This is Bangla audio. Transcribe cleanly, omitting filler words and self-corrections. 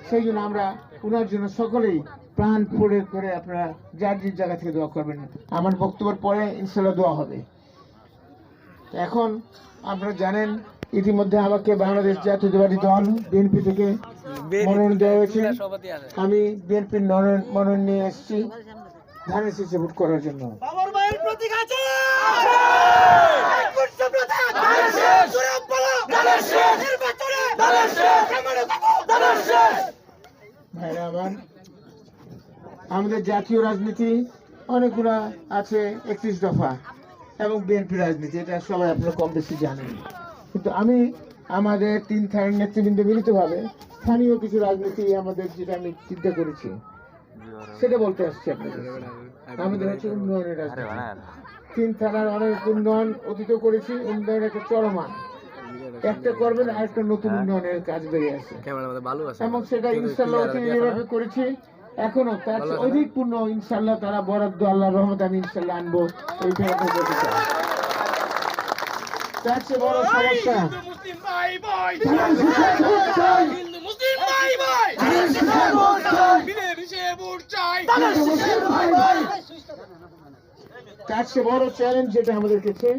সেই জন্য আমরা ওনার জন্য সকলেই প্রাণ পড়ে করে আপনারা যার যার জায়গা থেকে দোয়া করবেন। আমার বক্তব্যের পরে ইনশাল্লাহ দোয়া হবে। এখন আপনারা জানেন ইতিমধ্যে আমাকে বাংলাদেশ জাতীয়তাবাদী দল বিএনপি থেকে মনোনয়ন দেওয়া হয়েছে। আমি বিএনপির মনোনয়ন নিয়ে এসেছি ধানের শীষে ভোট করার জন্য। ভাইরা আমার, আমাদের জাতীয় রাজনীতি অনেকগুলা আছে, 31 দফা এবং বিএনপি রাজনীতি, এটা সবাই আপনারা কম বেশি জানেন। কিন্তু আমি আমাদের 3 থানার নেতৃবৃন্দ মিলিতভাবে স্থানীয় কিছু রাজনীতি আমাদের যেটা আমি চিন্তা করেছি সেটা বলতে আসছি আপনাদের। আমাদের হচ্ছে উন্নয়নের রাজনীতি। 3 থানার অনেক উন্নয়ন অতীত করেছি, উন্নয়ন একটা চলমান, একটা করবেন আর একটা নতুন উন্নয়নের কাজ বেরিয়ে আসে এবং সেটা ইনশাল্লাহ অতীতে করেছি। এখনো তার অধিক পূর্ণ ইনশাল্লাহ তারা বরাদ্দ আল্লাহর রহমতে আমি ইনশাল্লাহ আনবো। এইটা বলতে চাই। তার চেয়ে বড় সমস্যা তার চেয়ে বড় চ্যালেঞ্জ যেটা আমাদের কাছে